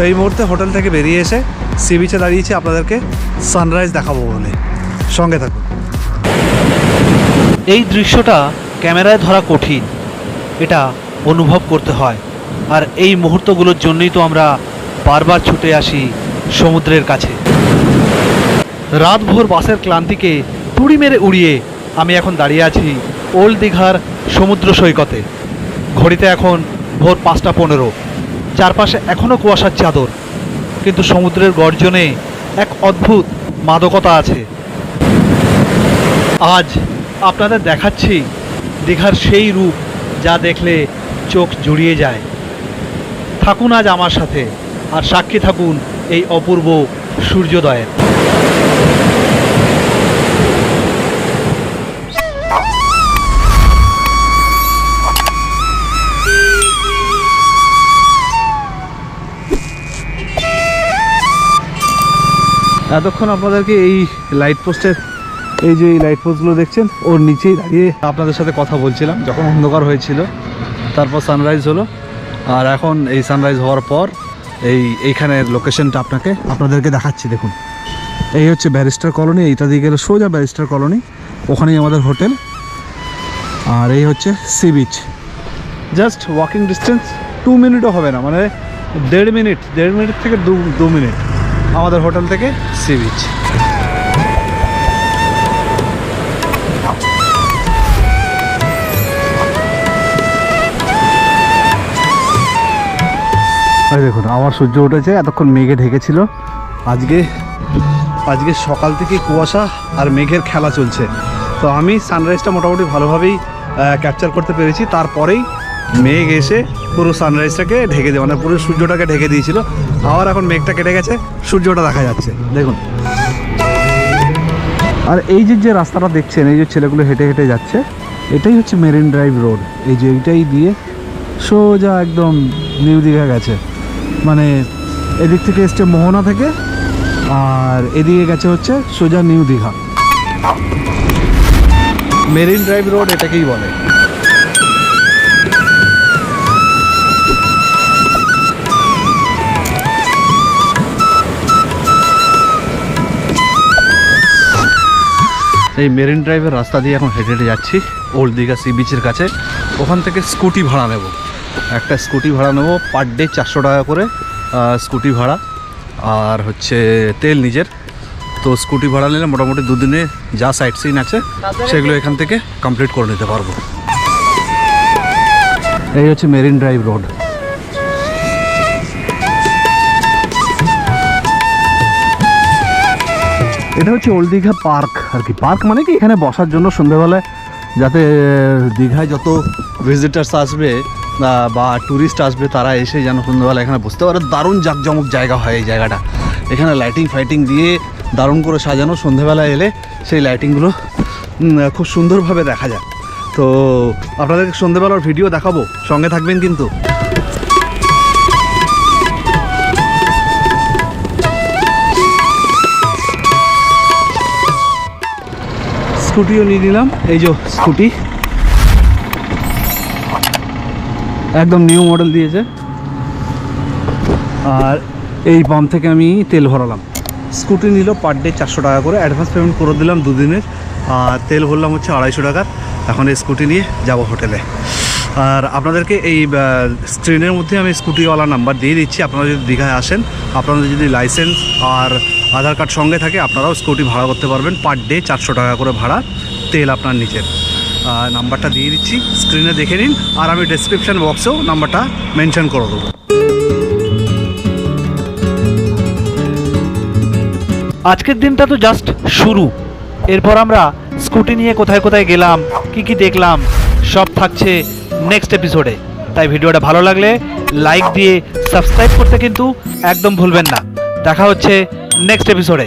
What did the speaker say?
এই মুহূর্তে হোটেল থেকে বেরিয়ে এসে সি বিচে দাঁড়িয়েছি আপনাদেরকে সানরাইজ দেখাবো বলে। সঙ্গে থাকুন। এই দৃশ্যটা ক্যামেরায় ধরা কঠিন, এটা অনুভব করতে হয়। আর এই মুহূর্তগুলোর জন্যই তো আমরা বারবার ছুটে আসি সমুদ্রের কাছে। রাতভর বাসের ক্লান্তিকে তুড়ি মেরে উড়িয়ে আমি এখন দাঁড়িয়ে আছি ওল্ড দীঘার সমুদ্র সৈকতে। ঘড়িতে এখন ভোর 5:15। চারপাশে এখনও কুয়াশার চাদর, কিন্তু সমুদ্রের গর্জনে এক অদ্ভুত মাদকতা আছে। আজ আপনাদের দেখাচ্ছি দীঘার সেই রূপ যা দেখলে চোখ জুড়িয়ে যায়। থাকুন আজ আমার সাথে, আর সাক্ষী থাকুন এই অপূর্ব সূর্যোদয়ের। এতক্ষণ আপনাদেরকে এই লাইট পোস্টের এই যে এই লাইট পোস্টগুলো দেখছেন ওর নিচেই দাঁড়িয়ে আপনাদের সাথে কথা বলছিলাম যখন অন্ধকার হয়েছিল। তারপর সানরাইজ হলো, আর এখন এই সানরাইজ হওয়ার পর এইখানের লোকেশনটা আপনাদেরকে দেখাচ্ছি। দেখুন, এই হচ্ছে ব্যারিস্টার কলোনি, এইটা দিয়ে গেলে সোজা ব্যারিস্টার কলোনি, ওখানেই আমাদের হোটেল। আর এই হচ্ছে sea beach, just walking distance 2 মিনিটও হবে না, মানে 1.5 মিনিট থেকে 2 মিনিট আমাদের হোটেল থেকে সি বিচ। দেখুন আমার সূর্য উঠেছে, এতক্ষণ মেঘে ঢেকেছিল। আজকে সকাল থেকে কুয়াশা আর মেঘের খেলা চলছে। তো আমি সানরাইজটা মোটামুটি ভালোভাবেই ক্যাপচার করতে পেরেছি। তারপরেই মেঘ এসে পুরো সানরাইজটাকে ঢেকে দিয়ে, মানে পুরো সূর্যটাকে ঢেকে দিয়েছিল। আবার এখন মেঘটা কেটে গেছে, সূর্যটা দেখা যাচ্ছে দেখুন। আর এই যে রাস্তাটা দেখছেন, এই যে ছেলেগুলো হেঁটে হেঁটে যাচ্ছে, এটাই হচ্ছে মেরিন ড্রাইভ রোড। এই যে এইটাই দিয়ে সোজা একদম নিউ দীঘা গেছে, মানে এদিক থেকে এসছে মোহনা থেকে, আর এদিকে গেছে হচ্ছে সোজা new Digha. Marine drive road এটাকেই বলে। এই মেরিন ড্রাইভের রাস্তা দিয়ে এখন হেঁটে হেঁটে যাচ্ছি ওল্ড দীঘা সি বিচের কাছে। ওখান থেকে স্কুটি ভাড়া নেব, একটা স্কুটি ভাড়া নেব পার ডে 400 টাকা করে স্কুটি ভাড়া, আর হচ্ছে তেল নিজের। তো স্কুটি ভাড়া নিলে মোটামুটি 2 দিনে যা সাইট সিন আছে সেগুলো এখান থেকে কমপ্লিট করে নিতে পারবো। এই হচ্ছে মেরিন ড্রাইভ রোড। এটা হচ্ছে ওল্ড দীঘা পার্ক আর কি। পার্ক মানে কি, এখানে বসার জন্য সন্ধ্যেবেলায় যাতে দীঘায় যত ভিজিটার্স আসবে বা ট্যুরিস্ট আসবে তারা এসে যেন সন্ধ্যাবেলা এখানে বসতে পারে। দারুণ জাঁকজমক জায়গা হয় এই জায়গাটা। এখানে লাইটিং ফাইটিং দিয়ে দারুণ করে সাজানো, সন্ধ্যেবেলা এলে সেই লাইটিংগুলো খুব সুন্দরভাবে দেখা যায়। তো আপনাদেরকে সন্ধ্যেবেলার ভিডিও দেখাবো, সঙ্গে থাকবেন কিন্তু। স্কুটিও নিয়ে নিলাম, এই যে স্কুটি একদম নিউ মডেল দিয়েছে। আর এই পাম্প থেকে আমি তেল ভরালাম। স্কুটি নিল পার ডে 400 টাকা করে, অ্যাডভান্স পেমেন্ট করে দিলাম 2 দিনের, আর তেল ভরলাম হচ্ছে 250 টাকার। এখন এই স্কুটি নিয়ে যাব হোটেলে। আর আপনাদেরকে এই স্ক্রিনের মধ্যে আমি স্কুটিওয়ালা নাম্বার দিয়ে দিচ্ছি। আপনারা যদি দীঘায় আসেন, আপনাদের যদি লাইসেন্স আর আধার কার্ড সঙ্গে থাকে, আপনারাও স্কুটি ভাড়া করতে পারবেন। পার ডে 400 টাকা করে ভাড়া, তেল আপনার নিচের। নাম্বারটা দিয়ে দিচ্ছি, স্ক্রিনে দেখে নিন, আর আমি ডেসক্রিপশান বক্সেও নাম্বারটা মেনশন করে দেবো। আজকের দিনটা তো জাস্ট শুরু। এরপর আমরা স্কুটি নিয়ে কোথায় কোথায় গেলাম, কি দেখলাম, সব থাকছে নেক্সট এপিসোডে। তাই ভিডিওটা ভালো লাগলে লাইক দিয়ে সাবস্ক্রাইব করতে কিন্তু একদম ভুলবেন না। দেখা হচ্ছে নেক্সট এপিসোডে।